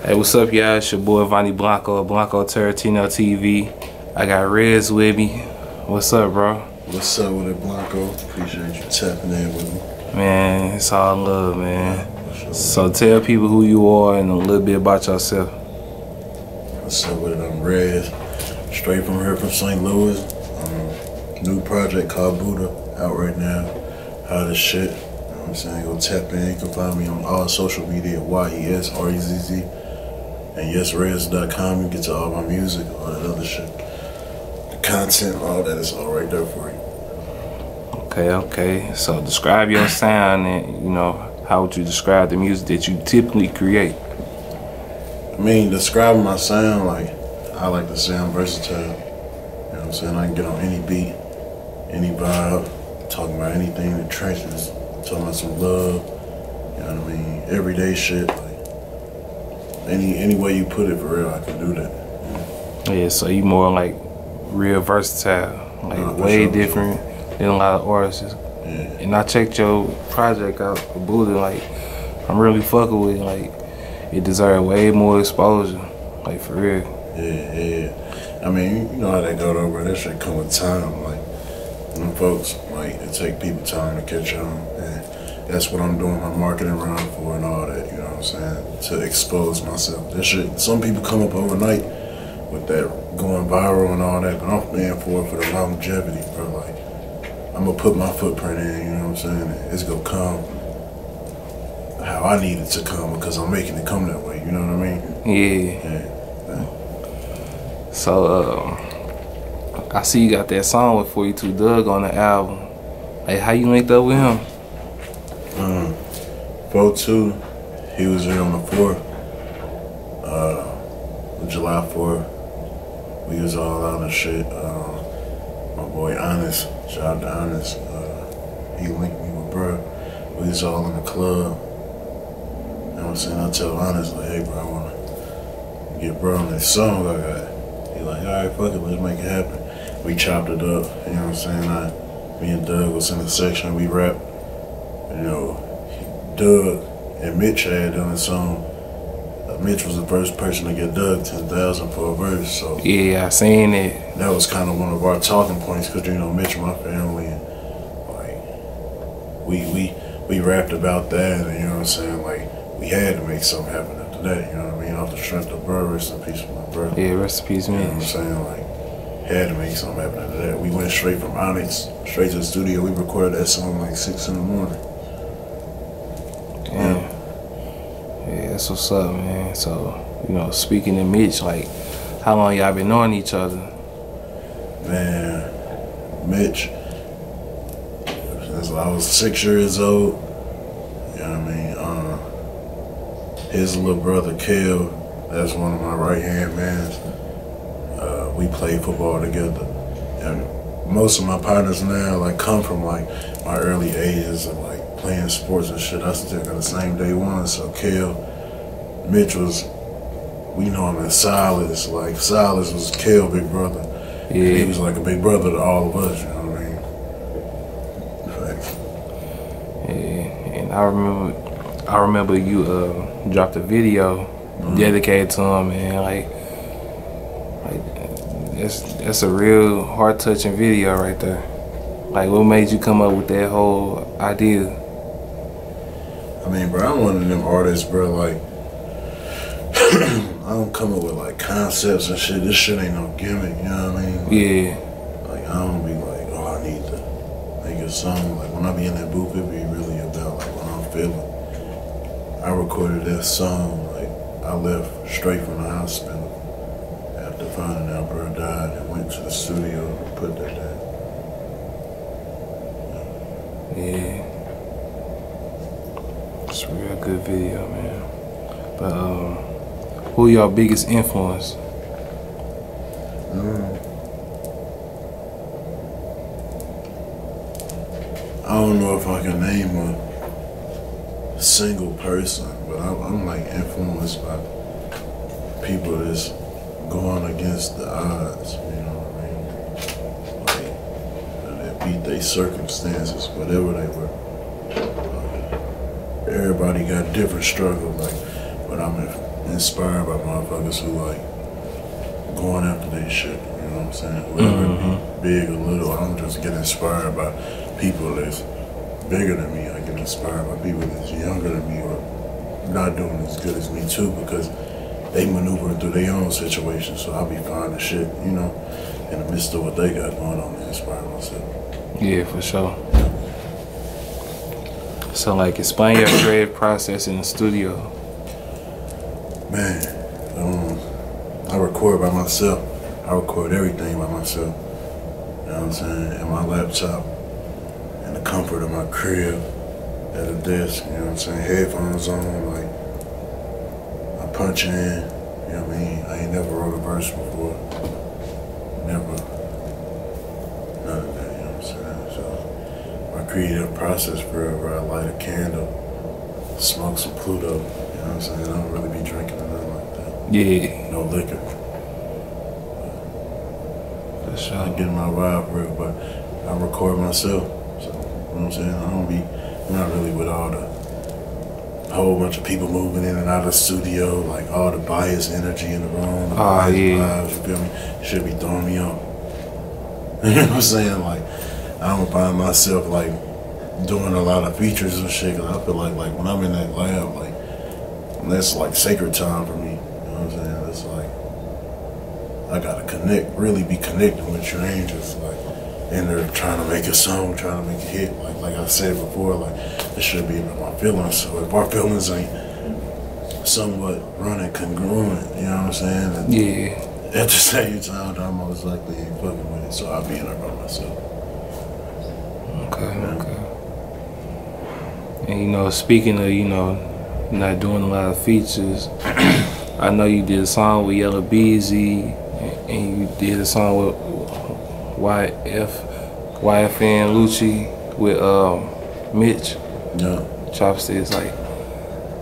Hey, what's up, y'all? It's your boy Blanco Tarantino TV. I got Rezz with me. What's up, bro? What's up with it, Blanco? Appreciate you tapping in with me. Man, it's all love, man. So tell people who you are and a little bit about yourself. What's up with it? I'm Rezz, straight from here from St. Louis. New project called Buddah, out right now. Hot as shit. You know what I'm saying? Go tap in. You can find me on all social media at YESREZZ. And YesRezz.com. You get to all my music, all that other shit. The content, all that is all right there for you. Okay. So describe your sound and, you know, how would you describe the music that you typically create? I mean, describing my sound, like, I like to sound versatile. You know what I'm saying? I can get on any beat, any vibe, talking about anything in the trenches, talking about some love, you know what I mean? Everyday shit. Any way you put it, for real, I can do that. Yeah, so you more like real versatile, like way different than a lot of artists. Yeah. And I checked your project out for Buddah, like I'm really fucking with it. Like it deserves way more exposure, like for real. Yeah. I mean, you know how they go though, bro. That shit come with time. Like them folks, like it take people time to catch on. And that's what I'm doing my marketing around for and all that, you know what I'm saying? To expose myself. That shit, some people come up overnight with that going viral and all that, but I'm paying for it for the longevity, bro. Like, I'm gonna put my footprint in, you know what I'm saying? It's gonna come how I need it to come because I'm making it come that way, you know what I mean? Yeah. So, I see you got that song with 42 Dugg on the album. Like, how you linked up with him? 42, he was here on the 4th, July 4th. We was all out and shit. My boy Honest, shout out to Honest, he linked me with bro. We was all in the club. You know what I'm saying? I tell Honest, like, hey bro, I wanna get bro on this song I got. He like, alright, fuck it, let's make it happen. We chopped it up, you know what I'm saying? Me and Dugg was in the section, we rapped. You know, Dugg and Mitch had done a song. Mitch was the first person to get Dugg 10,000 for a verse, so yeah, I seen it. That was kind of one of our talking points, cause you know Mitch, my family, and like we rapped about that, and you know what I'm saying. Like we had to make something happen after that, you know what I mean. Off the strength of bro, rest in peace with my brother. Yeah, rest in peace, man. You know what I'm saying, like had to make something happen after that. We went straight from Onyx straight to the studio. We recorded that song like 6 in the morning. Yeah, that's what's up, man. So, you know, speaking to Mitch, like, how long y'all been knowing each other? Man, Mitch, since I was 6 years old, you know what I mean? His little brother, Kel, that's one of my right-hand mans. We played football together. And most of my partners now, like, come from, like, my early ages of, like, playing sports and shit. I still got the same day one. So Kel, Mitch was, we know him as Silas. Like Silas was Kel's big brother. Yeah. And he was like a big brother to all of us, you know what I mean? Facts. Yeah, and I remember you dropped a video dedicated to him, man. Like that's a real heart touching video right there. Like, what made you come up with that whole idea? I mean, bro, I'm one of them artists, bro, like, I don't come up with, like, concepts and shit. This shit ain't no gimmick, you know what I mean? Like, yeah. Like, I don't be like, oh, I need to make a song. Like, when I be in that booth, it be really about, like, what I'm feeling. I recorded that song, like, I left straight from the hospital after finding out bro died and went to the studio and put that down. Yeah. It's a real good video, man. But who your biggest influence? I don't know if I can name a single person, but I'm like influenced by people that's going against the odds, you know what I mean? Like, that beat their circumstances, whatever they were. Everybody got different struggles, like, but I'm inspired by motherfuckers who like going after their shit. You know what I'm saying? Whether it be big or little, I don't just get inspired by people that's bigger than me. I get inspired by people that's younger than me or not doing as good as me too, because they maneuver through their own situation. So I'll be finding shit, you know, in the midst of what they got going on to inspire myself. Yeah, for sure. So, like, explain your creative process in the studio. Man, I record by myself. I record everything by myself. You know what I'm saying? In my laptop, in the comfort of my crib, at a desk, you know what I'm saying? Headphones on, like, I punch in, you know what I mean? I ain't never wrote a verse before. Never. None of that, you know what I'm saying? So, my creative process forever, I light a candle, smoke some Pluto, you know what I'm saying? I don't really be drinking or nothing like that. Yeah. No liquor. For sure. I get my vibe real, but I record myself. So, you know what I'm saying? I'm not really with all the whole bunch of people moving in and out of the studio, like all the biased energy in the room, the biased vibes, you feel me? Should be throwing me off. You know what I'm saying? Like, I don't find myself like doing a lot of features and shit, cause I feel like when I'm in that lab, like, that's like sacred time for me. You know what I'm saying? It's like, I gotta connect, really be connecting with your angels, like, and they're trying to make a song, trying to make a hit. Like I said before, like, it should be about my feelings. So if our feelings ain't somewhat running congruent, you know what I'm saying? And yeah. at the same time, I most likely ain't fucking with it. So I'll be in there by myself. Okay, okay. And you know, speaking of, you know, not doing a lot of features, I know you did a song with Yella Beezy, and you did a song with YFN Lucci with Mitch. Yeah. Chopsticks. Like,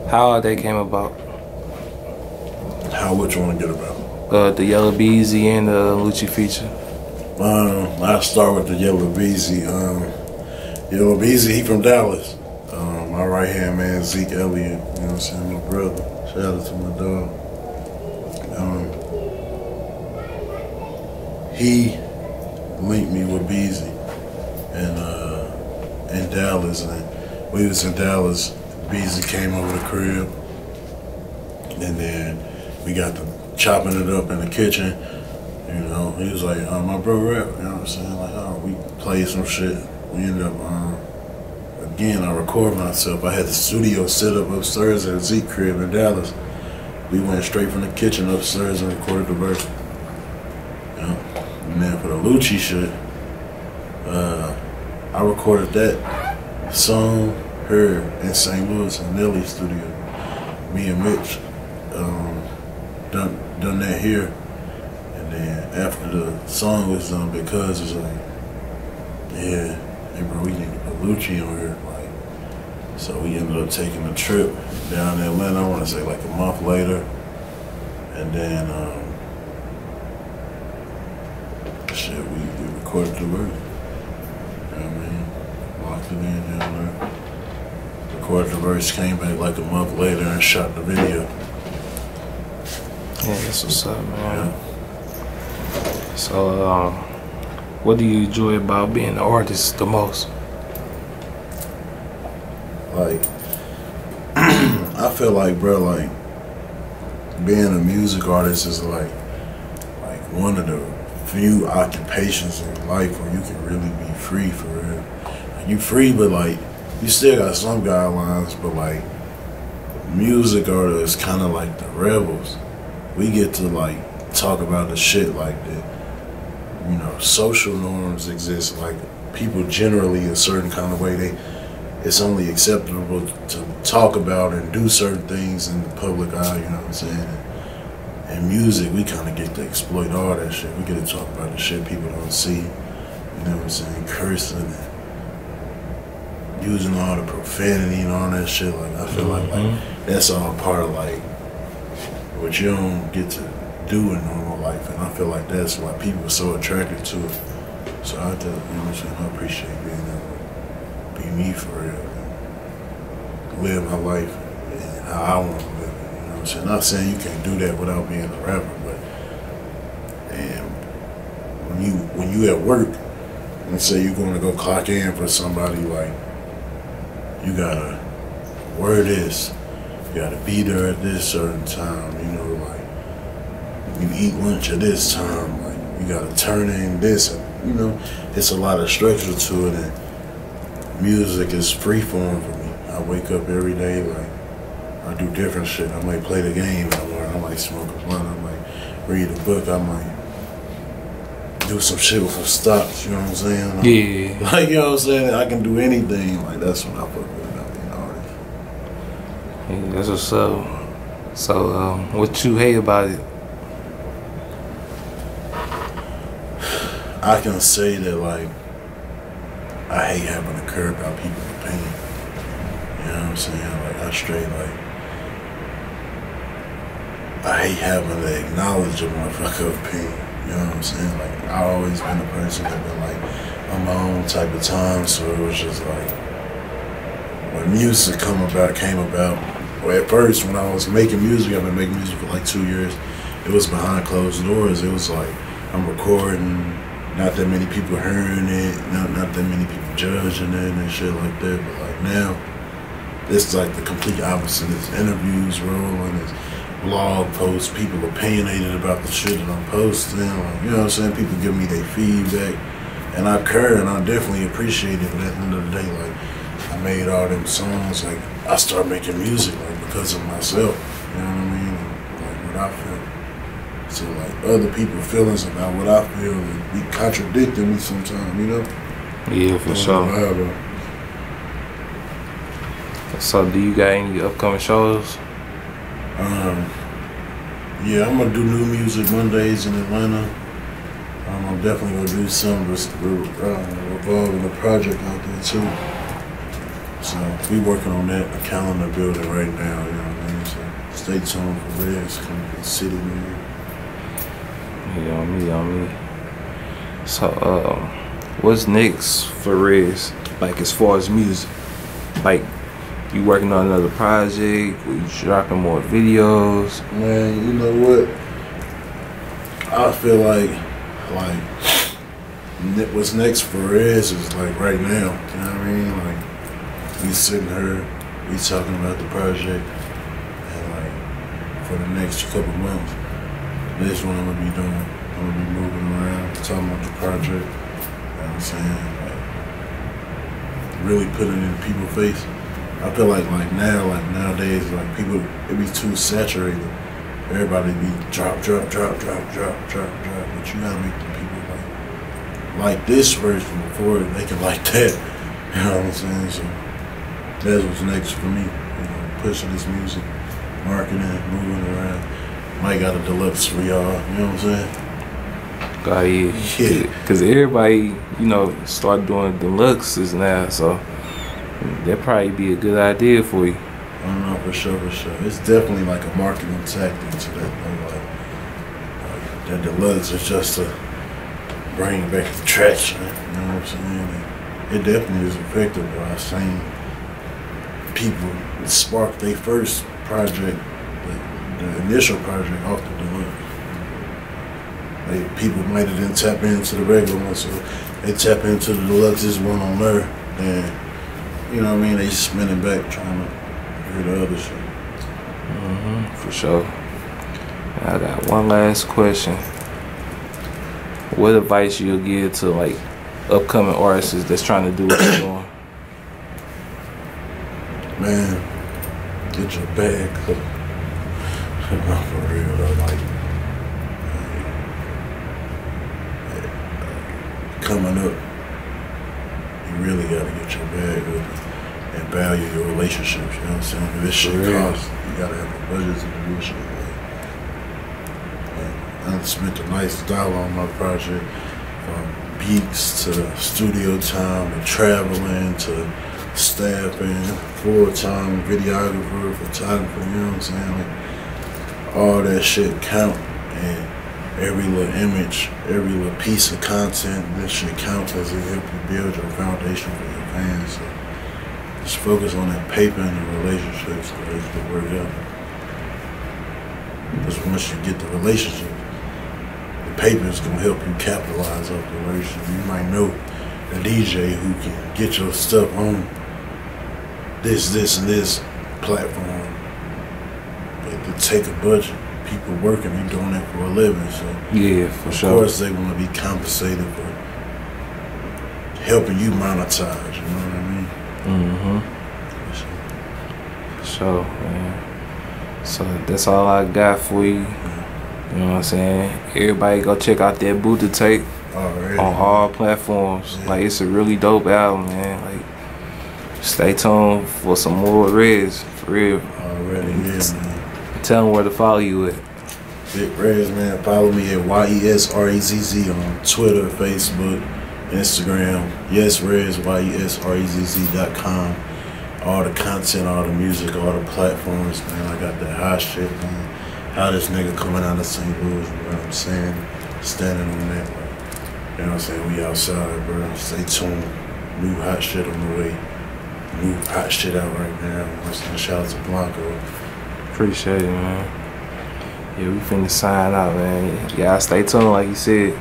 how they came about? How, which one to get about? The Yella Beezy and the Lucci feature. I'll start with the Yella Beezy. Yella Beezy, he from Dallas. My right hand man, Zeke Elliott, you know what I'm saying, my brother. Shout out to my dog. He linked me with Beezy in Dallas, and we was in Dallas. Beezy came over the crib, and then we got to chopping it up in the kitchen. You know, he was like, my bro rap, you know what I'm saying? Like, oh, we played some shit. We ended up, again, I record myself. I had the studio set up upstairs at Zeke crib in Dallas. We went straight from the kitchen upstairs and recorded the verse. You know? And then for the Lucci shit, I recorded that song here in St. Louis in Nelly's studio. Me and Mitch done that here. And then after the song was done, because it's like, yeah, hey bro, we need to put Lucci on here. Like, so we ended up taking a trip down to Atlanta, I want to say like a month later. And then, shit, we recorded the verse. You know what I mean? Locked it in down there. Recorded the verse, came back like a month later and shot the video. Yeah, that's what's up, man. Yeah. So, what do you enjoy about being an artist the most? Like, I feel like, bro, like, being a music artist is like one of the few occupations in life where you can really be free for real. Like, you free, but like, you still got some guidelines, but like, music artists kind of like the rebels. We get to like talk about the shit like that. You know, social norms exist. Like, people generally a certain kind of way, it's only acceptable to talk about and do certain things in the public eye, you know what I'm saying? And music, we kind of get to exploit all that shit. We get to talk about the shit people don't see, you know what I'm saying? Cursing and using all the profanity and all that shit. Like, I feel like that's all part of like what you don't get to do in normal life, and I feel like that's why people are so attracted to it. So I just, you know what I'm saying, I appreciate being able to be me for real, man. Live my life and how I want to live it, you know what I'm saying? Not saying you can't do that without being a rapper, but and when you at work and say you're going to go clock in for somebody, like you gotta wear this, you gotta be there at this certain time, you know, like you eat lunch at this time, like you gotta turn in this, and, you know, it's a lot of structure to it, and music is free form for me. I wake up every day, like I do different shit. I might play the game, I might smoke a blunt, I might read a book, I might do some shit with some stocks, you know what I'm saying? Yeah. Like, you know what I'm saying? I can do anything. Like, that's what I fuck with about being an artist. Yeah, that's what's up. So, what you hate about it? I can say that, like, I hate having to care about people's opinion. You know what I'm saying? Like, I straight, like, I hate having to acknowledge a motherfucker opinion. You know what I'm saying? Like, I always been a person that been like on my own type of time, so it was just like when music came about. Well, at first when I was making music, I've been making music for like 2 years. It was behind closed doors. It was like I'm recording, not that many people hearing it, not that many people judging it and shit like that. But like now, it's like the complete opposite. It's interviews rolling. It's blog posts, people opinionated about the shit that I'm posting, like, you know what I'm saying? People give me their feedback, and I care, and I definitely appreciate it, but at the end of the day, like, I made all them songs, like, I started making music, like, because of myself, you know what I mean? Like, what I feel. So, like, other people's feelings about what I feel be contradicting me sometimes, you know? Yeah, for sure. So, do you got any upcoming shows? Yeah, I'm gonna do new music Mondays in Atlanta. I'm definitely gonna do some revolving the project out there too. So we working on that, a calendar building right now, you know what I mean? So stay tuned for Rezz coming to the city, man. Yeah, on me. So, what's next for Rezz? Like, as far as music? Like, you working on another project? Or you dropping more videos? Man, you know what? I feel like what's next for Rezz is like right now. You know what I mean? Like we sitting here, we talking about the project, and like for the next couple months, this is what I'm gonna be doing. I'm gonna be moving around, talking about the project. You know what I'm saying? Like really putting it in people's face. I feel like nowadays, like people, it be too saturated. Everybody be drop. But you gotta make the people like this version before they can like that. You know what I'm saying? So that's what's next for me. You know, pushing this music, marketing, moving around. Might got a deluxe for y'all. You know what I'm saying? Yeah. Cause everybody, you know, start doing deluxes now, so that'd probably be a good idea for you. I don't know, for sure. It's definitely like a marketing tactic to that thing. Like that deluxe is just to bring back the traction. You know what I'm saying? And it definitely is effective. But I've seen people spark their first project, the initial project, off the deluxe. People might have didn't tap into the regular one, so they tap into the deluxe's one on there, and you know what I mean? They spinning back trying to hear the other shit. For sure. I got one last question. What advice you'll give to like upcoming artists that's trying to do what you're doing? Man, get your bag up. For real though, like coming up, you really gotta get your bag up and value your relationships, you know what I'm saying? If this shit costs, you gotta have the budgets to do shit. I spent a nice dollar on my project, from beats to studio time to traveling to staffing, full-time videographer, photographer, you know what I'm saying? Like, all that shit count, and every little image, every little piece of content, that shit counts as it help you build your foundation for your fans. So just focus on that paper and the relationships, because it's the work out. once you get the relationship, the paper is gonna help you capitalize off the relationship. You might know a DJ who can get your stuff on this, and this platform, but to take a budget, people working, they doing it for a living. So yeah, for sure. Of course, they want to be compensated for helping you monetize. You know what I mean? So, man. So that's all I got for you. You know what I'm saying? Everybody go check out that Buddah tape on all platforms. Yeah. Like, it's a really dope album, man. Like, stay tuned for some more Rezz, for real. Already, yeah, man. Tell them where to follow you at. Big Rezz, man. Follow me at YESREZZ on Twitter, Facebook, Instagram. Yes, Rezz, YESREZZ.com. All the content, all the music, all the platforms, man. I got that hot shit, man. Hottest nigga coming out of St. Louis, you know what I'm saying? Standing on that, bro. You know what I'm saying? We outside, bro. Stay tuned. New hot shit on the way. New hot shit out right now. Shout out to Blanco. Appreciate it, man. Yeah, we finna sign out, man. Yeah, stay tuned, like you said.